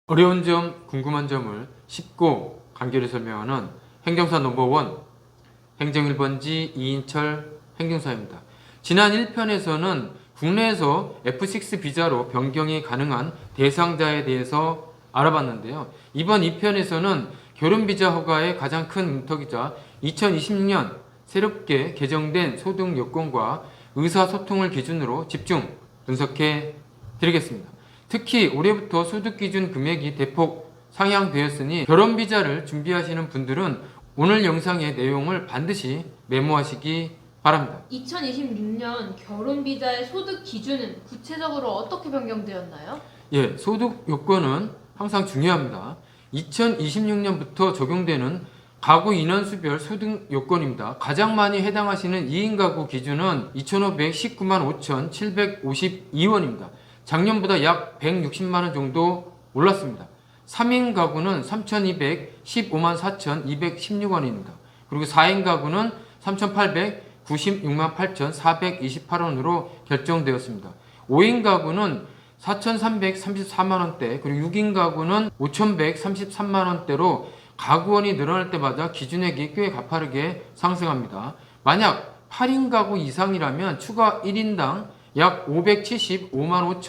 어려운 점, 궁금한 점을 쉽고 간결히 설명하는 행정사 넘버원 행정 1번지 이인철 행정사입니다. 지난 1편에서는 국내에서 F6 비자로 변경이 가능한 대상자에 대해서 알아봤는데요. 이번 2편에서는 결혼 비자 허가의 가장 큰 문턱이자 2026년 새롭게 개정된 소득 요건과 의사소통을 기준으로 집중 분석해 드리겠습니다. 특히 올해부터 소득기준 금액이 대폭 상향되었으니 결혼비자를 준비하시는 분들은 오늘 영상의 내용을 반드시 메모하시기 바랍니다. 2026년 결혼비자의 소득 기준은 구체적으로 어떻게 변경되었나요? 예, 소득 요건은 항상 중요합니다. 2026년부터 적용되는 가구 인원수별 소득 요건입니다. 가장 많이 해당하시는 2인 가구 기준은 2,519만 5,752원입니다. 작년보다 약 160만원 정도 올랐습니다. 3인 가구는 3,215만 4,216원입니다. 그리고 4인 가구는 3,896만 8,428원으로 결정되었습니다. 5인 가구는 4,334만원대, 그리고 6인 가구는 5,133만원대로 가구원이 늘어날 때마다 기준액이 꽤 가파르게 상승합니다. 만약 8인 가구 이상이라면 추가 1인당 약 575만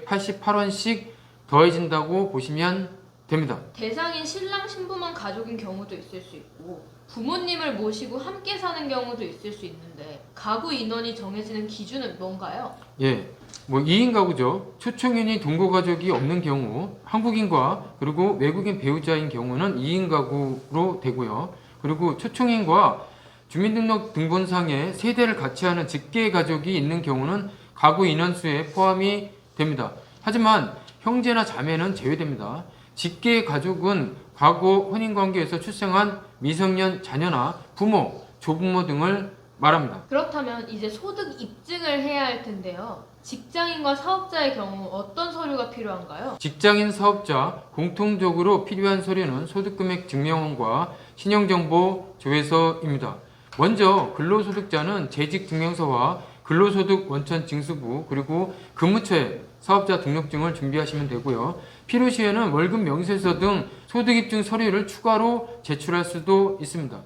5,188원씩 더해진다고 보시면 됩니다. 대상인 신랑 신부만 가족인 경우도 있을 수 있고 부모님을 모시고 함께 사는 경우도 있을 수 있는데 가구 인원이 정해지는 기준은 뭔가요? 예, 2인 가구죠. 초청인이 동거가족이 없는 경우, 한국인과 그리고 외국인 배우자인 경우는 2인 가구로 되고요. 그리고 초청인과 주민등록 등본상에 세대를 같이 하는 직계 가족이 있는 경우는 가구 인원수에 포함이 됩니다. 하지만 형제나 자매는 제외됩니다. 직계 가족은 과거 혼인관계에서 출생한 미성년 자녀나 부모, 조부모 등을 말합니다. 그렇다면 이제 소득 입증을 해야 할 텐데요. 직장인과 사업자의 경우 어떤 서류가 필요한가요? 직장인 사업자 공통적으로 필요한 서류는 소득금액 증명원과 신용정보 조회서입니다. 먼저 근로소득자는 재직증명서와 근로소득 원천 징수부 그리고 근무처에 사업자 등록증을 준비하시면 되고요. 필요시에는 월급 명세서 등 소득입증 서류를 추가로 제출할 수도 있습니다.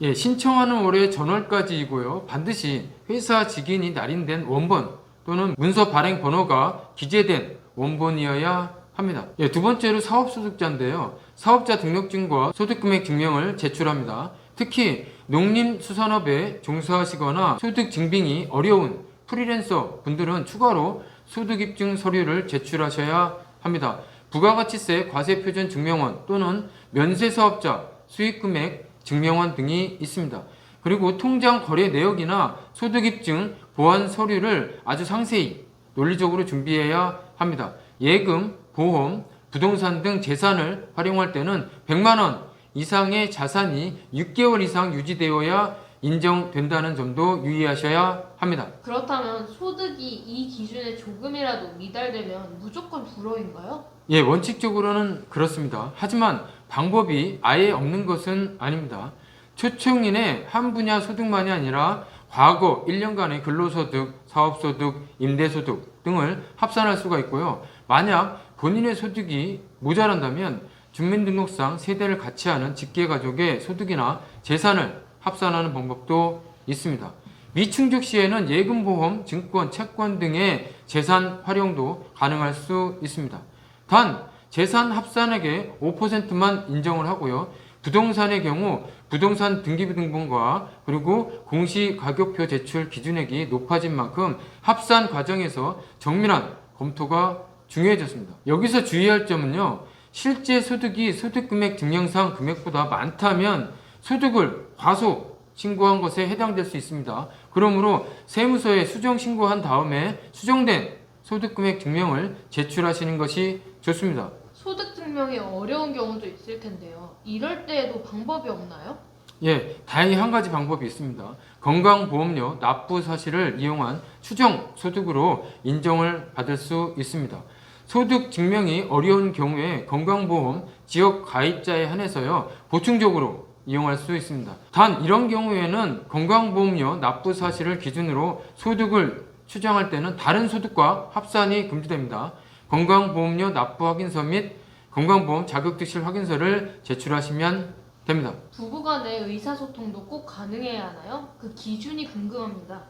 예, 신청하는 월의 전월까지이고요. 반드시 회사 직인이 날인된 원본 또는 문서 발행 번호가 기재된 원본이어야 합니다. 예, 두 번째로 사업소득자인데요. 사업자 등록증과 소득금액 증명을 제출합니다. 특히 농림수산업에 종사하시거나 소득 증빙이 어려운 프리랜서 분들은 추가로 소득입증 서류를 제출하셔야 합니다. 부가가치세 과세표준 증명원 또는 면세사업자 수익금액 증명원 등이 있습니다. 그리고 통장 거래 내역이나 소득입증 보완 서류를 아주 상세히 논리적으로 준비해야 합니다. 예금, 보험, 부동산 등 재산을 활용할 때는 100만원 이상의 자산이 6개월 이상 유지되어야 인정된다는 점도 유의하셔야 합니다. 그렇다면 소득이 이 기준에 조금이라도 미달되면 무조건 불허인가요? 예, 원칙적으로는 그렇습니다. 하지만 방법이 아예 없는 것은 아닙니다. 초청인의 한 분야 소득만이 아니라 과거 1년간의 근로소득, 사업소득, 임대소득 등을 합산할 수가 있고요. 만약 본인의 소득이 모자란다면 주민등록상 세대를 같이 하는 직계가족의 소득이나 재산을 합산하는 방법도 있습니다. 미충족 시에는 예금보험, 증권, 채권 등의 재산 활용도 가능할 수 있습니다. 단 재산 합산액의 5%만 인정을 하고요. 부동산의 경우 부동산 등기부등본과 그리고 공시가격표 제출 기준액이 높아진 만큼 합산 과정에서 정밀한 검토가 중요해졌습니다. 여기서 주의할 점은요. 실제 소득이 소득금액 증명상 금액보다 많다면 소득을 과소 신고한 것에 해당될 수 있습니다. 그러므로 세무서에 수정 신고한 다음에 수정된 소득금액 증명을 제출하시는 것이 좋습니다. 소득 증명이 어려운 경우도 있을 텐데요. 이럴 때에도 방법이 없나요? 예, 다행히 한 가지 방법이 있습니다. 건강보험료 납부 사실을 이용한 추정 소득으로 인정을 받을 수 있습니다. 소득 증명이 어려운 경우에 건강보험 지역 가입자에 한해서요 보충적으로 이용할 수 있습니다. 단 이런 경우에는 건강보험료 납부 사실을 기준으로 소득을 추정할 때는 다른 소득과 합산이 금지됩니다. 건강보험료 납부 확인서 및 건강보험 자격증실 확인서를 제출하시면 됩니다. 부부간의 의사소통도 꼭 가능해야 하나요? 그 기준이 궁금합니다.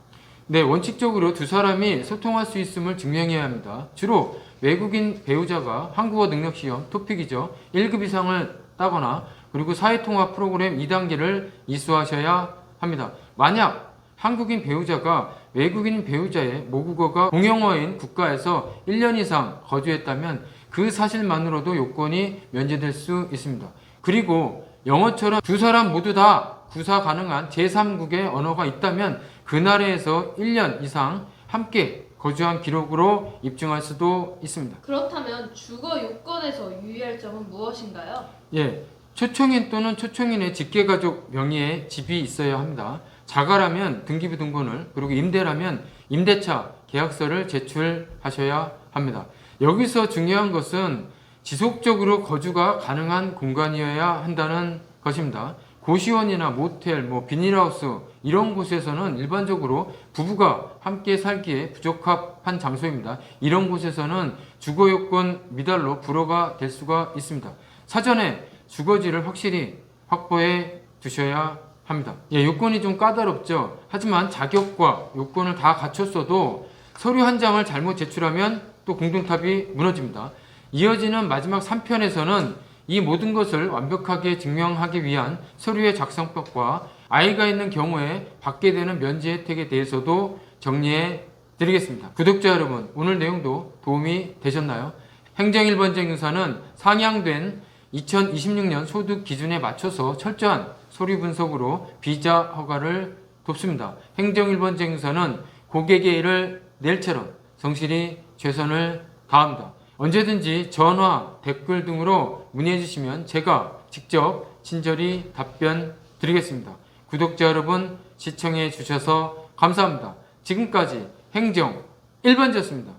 네, 원칙적으로 두 사람이 소통할 수 있음을 증명해야 합니다. 주로 외국인 배우자가 한국어 능력 시험, 토픽이죠. 1급 이상을 따거나 그리고 사회통합 프로그램 2단계를 이수하셔야 합니다. 만약 한국인 배우자가 외국인 배우자의 모국어가 공용어인 국가에서 1년 이상 거주했다면 그 사실만으로도 요건이 면제될 수 있습니다. 그리고 영어처럼 두 사람 모두 다 구사 가능한 제3국의 언어가 있다면 그 나라에서 1년 이상 함께 거주한 기록으로 입증할 수도 있습니다. 그렇다면 주거 요건에서 유의할 점은 무엇인가요? 예, 초청인 또는 초청인의 직계가족 명의의 집이 있어야 합니다. 자가라면 등기부 등본을, 그리고 임대라면 임대차 계약서를 제출하셔야 합니다. 여기서 중요한 것은 지속적으로 거주가 가능한 공간이어야 한다는 것입니다. 고시원이나 모텔, 비닐하우스 이런 곳에서는 일반적으로 부부가 함께 살기에 부적합한 장소입니다. 이런 곳에서는 주거 요건 미달로 불허가 될 수가 있습니다. 사전에 주거지를 확실히 확보해 두셔야 합니다. 예, 요건이 좀 까다롭죠. 하지만 자격과 요건을 다 갖췄어도 서류 한 장을 잘못 제출하면 또 공동탑이 무너집니다. 이어지는 마지막 3편에서는 이 모든 것을 완벽하게 증명하기 위한 서류의 작성법과 아이가 있는 경우에 받게 되는 면제 혜택에 대해서도 정리해 드리겠습니다. 구독자 여러분, 오늘 내용도 도움이 되셨나요? 행정 1번 정유사는 상향된 2026년 소득 기준에 맞춰서 철저한 서류 분석으로 비자 허가를 돕습니다. 행정 1번 정유사는 고객의 일을 낼처럼 성실히 최선을 다합니다. 언제든지 전화, 댓글 등으로 문의해 주시면 제가 직접 친절히 답변 드리겠습니다. 구독자 여러분, 시청해 주셔서 감사합니다. 지금까지 행정 1번지였습니다.